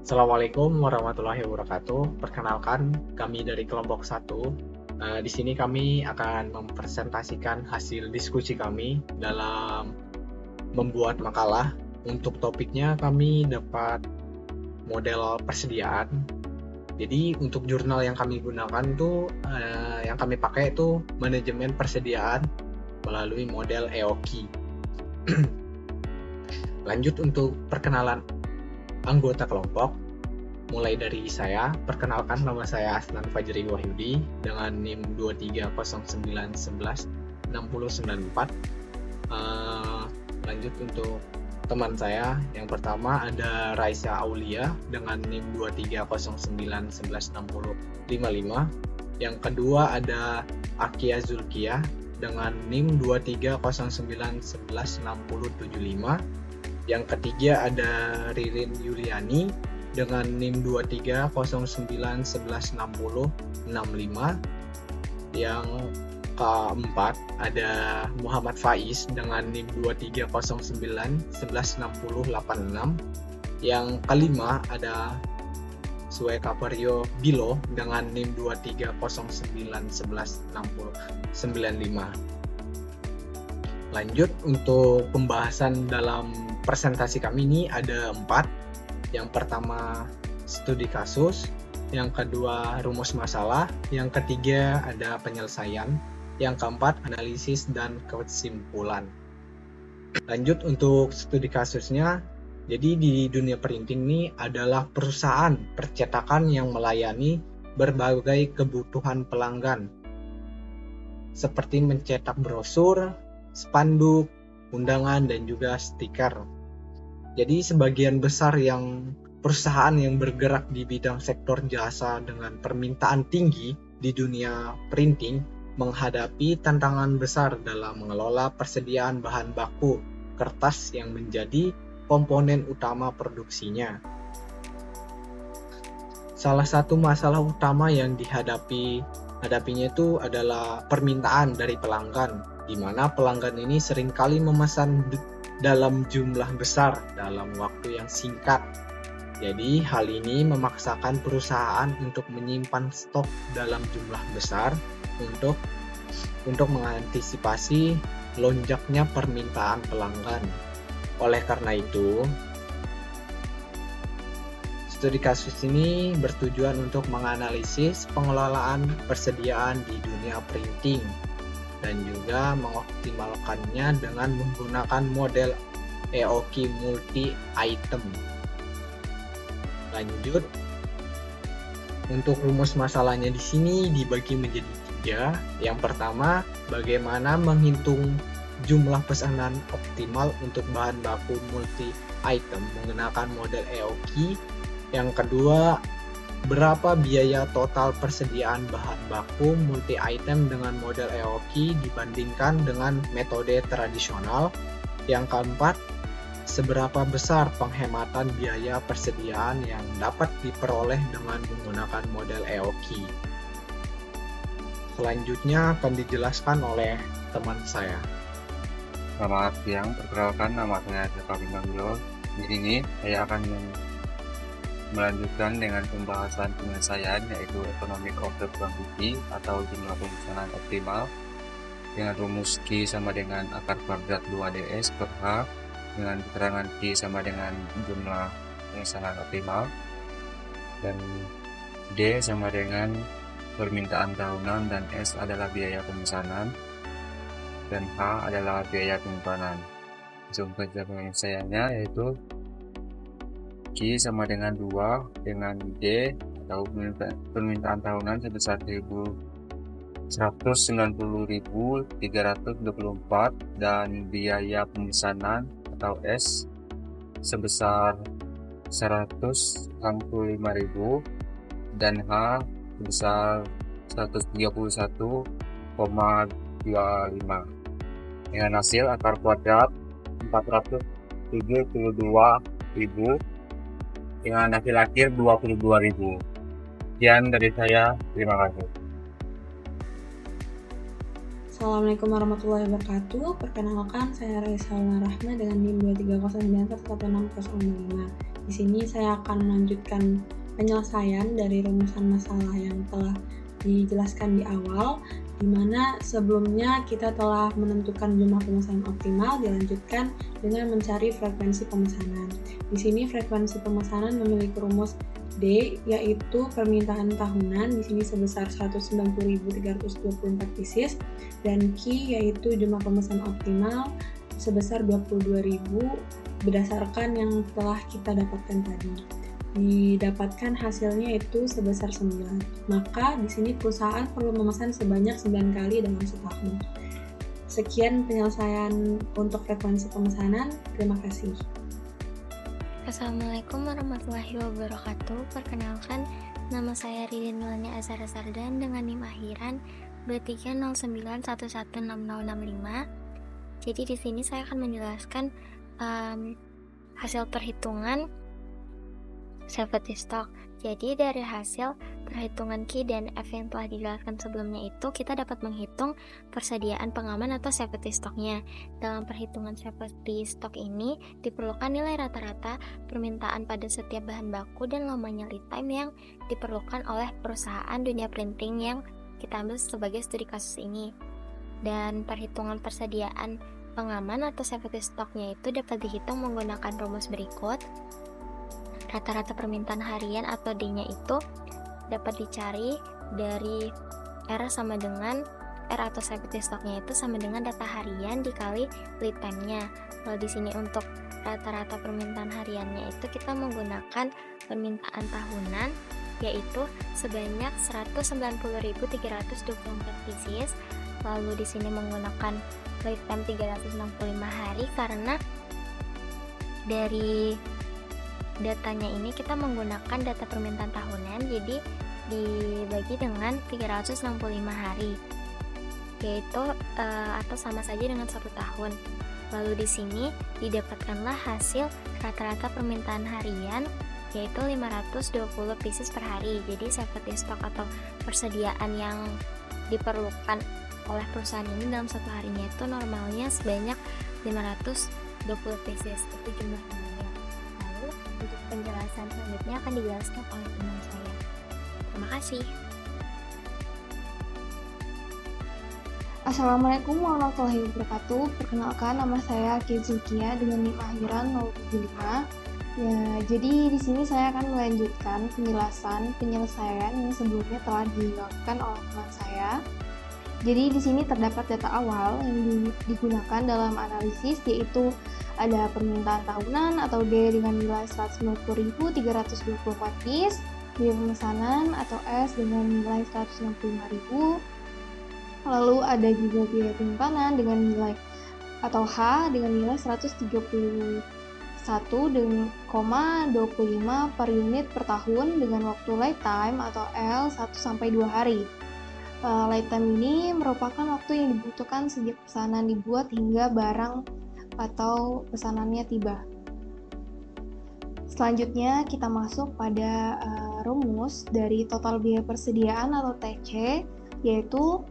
Assalamualaikum warahmatullahi wabarakatuh. Perkenalkan, kami dari kelompok 1. Di sini kami akan mempresentasikan hasil diskusi kami dalam membuat makalah. Untuk topiknya kami dapat model persediaan. Jadi untuk jurnal yang kami gunakan tuh, yang kami pakai itu manajemen persediaan melalui model EOKI. Lanjut untuk perkenalan anggota kelompok, mulai dari saya. Perkenalkan, nama saya Asnan Fajri Wahyudi dengan NIM 2309116094. Lanjut untuk teman saya, yang pertama ada Raisa Aulia dengan NIM 2309116055. Yang kedua ada Akia Zulkia dengan NIM 2309116075. Yang ketiga ada Ririn Yuliani dengan NIM 2309116065. Yang keempat ada Muhammad Faiz dengan NIM 2309116086. Yang kelima ada Sueka Perio Bilo dengan NIM 2309116095. Lanjut untuk pembahasan dalam presentasi kami ini ada 4. Yang pertama studi kasus, yang kedua rumus masalah, yang ketiga ada penyelesaian, yang keempat analisis dan kesimpulan. Lanjut untuk studi kasusnya. Jadi di dunia printing ini adalah perusahaan percetakan yang melayani berbagai kebutuhan pelanggan, seperti mencetak brosur, spanduk, undangan, dan juga stiker. Jadi sebagian besar perusahaan yang bergerak di bidang sektor jasa dengan permintaan tinggi di dunia printing menghadapi tantangan besar dalam mengelola persediaan bahan baku kertas yang menjadi komponen utama produksinya. Salah satu masalah utama yang dihadapinya itu adalah permintaan dari pelanggan, di mana pelanggan ini seringkali memesan dalam jumlah besar dalam waktu yang singkat. Jadi hal ini memaksakan perusahaan untuk menyimpan stok dalam jumlah besar untuk mengantisipasi lonjaknya permintaan pelanggan. Oleh karena itu, studi kasus ini bertujuan untuk menganalisis pengelolaan persediaan di dunia printing dan juga mengoptimalkannya dengan menggunakan model EOKI multi-item. Lanjut, untuk rumus masalahnya di sini dibagi menjadi 3. Yang pertama, bagaimana menghitung jumlah pesanan optimal untuk bahan baku multi-item menggunakan model EOKI. Yang kedua, berapa biaya total persediaan bahan baku multi-item dengan model EOKI dibandingkan dengan metode tradisional. Yang keempat, seberapa besar penghematan biaya persediaan yang dapat diperoleh dengan menggunakan model EOKI. Selanjutnya akan dijelaskan oleh teman saya. Selamat siang, perkenalkan nama saya Jaka Bintang. Di sini saya akan melanjutkan dengan pembahasan penyelesaian, yaitu economic order quantity atau jumlah pemesanan optimal dengan rumus Q sama dengan akar kuadrat 2ds per H, dengan keterangan Q sama dengan jumlah pemesanan optimal, dan D sama dengan permintaan tahunan, dan S adalah biaya pemesanan, dan H adalah biaya penyimpanan. Langsung ke penyelesaiannya, yaitu Q sama dengan 2 dengan D atau permintaan tahunan sebesar 190.324 dan biaya pemesanan atau S sebesar 165.000 dan H sebesar 131,25 dengan hasil akar kuadrat 472.000 dengan hasil akhir 22.000. Sekian dari saya, terima kasih. Assalamualaikum warahmatullahi wabarakatuh. Perkenalkan, saya Raisa Rahma dengan NIM 2309116055. Di sini saya akan melanjutkan penyelesaian dari rumusan masalah yang telah dijelaskan di awal, di mana sebelumnya kita telah menentukan jumlah pemesanan optimal, dilanjutkan dengan mencari frekuensi pemesanan. Di sini frekuensi pemesanan memiliki rumus D, yaitu permintaan tahunan di sini sebesar 190.324 pieces, dan Q yaitu jumlah pemesanan optimal sebesar 22.000 berdasarkan yang telah kita dapatkan tadi. Didapatkan hasilnya itu sebesar 9. Maka di sini perusahaan perlu memesan sebanyak 9 kali dalam setahun. Sekian penyelesaian untuk frekuensi pemesanan. Terima kasih. Assalamualaikum warahmatullahi wabarakatuh. Perkenalkan, nama saya Ridin Milania Azhara Sardan dengan NIM akhiran B309116065. Jadi di sini saya akan menjelaskan hasil perhitungan safety stock. Jadi dari hasil perhitungan Q dan F yang telah dijelaskan sebelumnya itu, kita dapat menghitung persediaan pengaman atau safety stocknya. Dalam perhitungan safety stock ini diperlukan nilai rata-rata permintaan pada setiap bahan baku dan lamanya lead time yang diperlukan oleh perusahaan dunia printing yang kita ambil sebagai studi kasus ini. Dan perhitungan persediaan pengaman atau safety stocknya itu dapat dihitung menggunakan rumus berikut. Rata-rata permintaan harian atau D-nya itu dapat dicari dari R sama dengan R atau safety stocknya itu sama dengan data harian dikali lead time-nya. Kalau di sini untuk rata-rata permintaan hariannya itu kita menggunakan permintaan tahunan, yaitu sebanyak 190.324 pieces. Lalu di sini menggunakan lead time 365 hari karena dari datanya ini kita menggunakan data permintaan tahunan, jadi dibagi dengan 365 hari, yaitu atau sama saja dengan 1 tahun. Lalu di sini didapatkanlah hasil rata-rata permintaan harian, yaitu 520 pieces per hari. Jadi safety stock atau persediaan yang diperlukan oleh perusahaan ini dalam satu harinya itu normalnya sebanyak 520 pieces, itu jumlahnya. Untuk penjelasan selanjutnya akan dijelaskan oleh teman saya. Terima kasih. Assalamualaikum warahmatullahi wabarakatuh. Perkenalkan, nama saya Kezukia dengan NIM akhiran 075. Ya, jadi di sini saya akan melanjutkan penyelesaian yang sebelumnya telah dilakukan oleh teman saya. Jadi di sini terdapat data awal yang digunakan dalam analisis, yaitu ada permintaan tahunan atau D dengan nilai 190.324 piece, biaya pemesanan atau S dengan nilai 165.000. Lalu ada juga biaya penyimpanan dengan nilai atau H dengan nilai 131,25 per unit per tahun dengan waktu lead time atau L 1-2 hari. Lead time ini merupakan waktu yang dibutuhkan sejak pesanan dibuat hingga barang atau pesanannya tiba. Selanjutnya kita masuk pada rumus dari total biaya persediaan atau TC, yaitu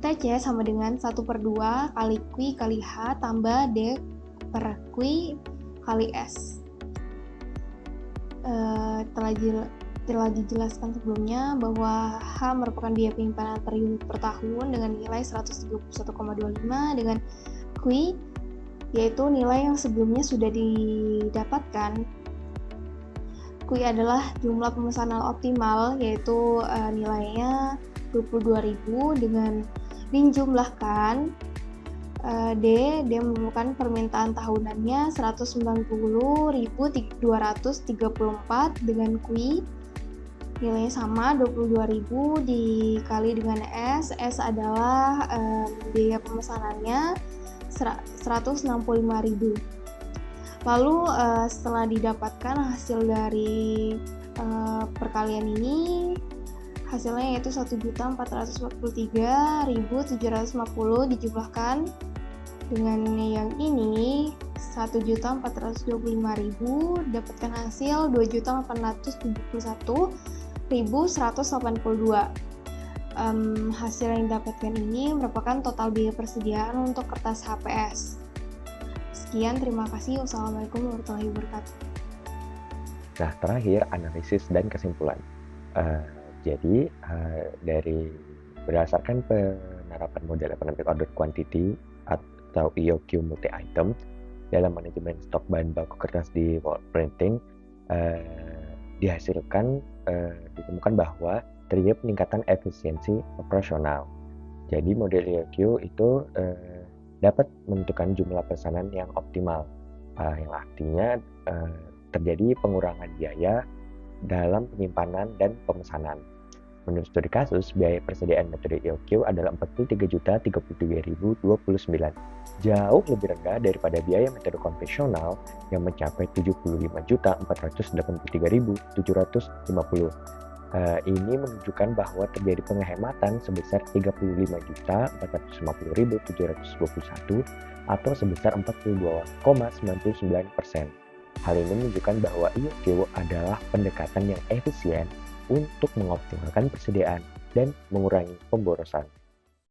TC sama dengan 1/2 kali Q kali H tambah D per Q kali S. Telah dijelaskan sebelumnya bahwa H merupakan biaya penyimpanan per unit per tahun dengan nilai 131,25 dengan Q yaitu nilai yang sebelumnya sudah didapatkan. Q adalah jumlah pemesanan optimal, yaitu nilainya 22.000 dengan dijumlahkan D merupakan permintaan tahunannya 190.234 dengan Q nilainya sama 22.000 dikali dengan S adalah biaya pemesanannya 165.000. Lalu setelah didapatkan hasil dari perkalian ini, hasilnya yaitu 1.443.750 dijumlahkan dengan yang ini 1.425.000 dapatkan hasil 2.871.182. Hasil yang didapatkan ini merupakan total biaya persediaan untuk kertas HPS. Sekian, terima kasih. Wassalamualaikum warahmatullahi wabarakatuh. Nah, terakhir analisis dan kesimpulan. Jadi dari berdasarkan penerapan model economic order quantity atau EOQ multi item dalam manajemen stok bahan baku kertas di world printing, ditemukan bahwa terjadi peningkatan efisiensi operasional. Jadi model EOQ itu dapat menentukan jumlah pesanan yang optimal, yang artinya terjadi pengurangan biaya dalam penyimpanan dan pemesanan. Menurut studi kasus, biaya persediaan metode EOQ adalah 43.033.029, jauh lebih rendah daripada biaya metode konvensional yang mencapai 75.483.750. Ini menunjukkan bahwa terjadi penghematan sebesar 35.450.721 atau sebesar 42,99%. Hal ini menunjukkan bahwa EOQ adalah pendekatan yang efisien untuk mengoptimalkan persediaan dan mengurangi pemborosan.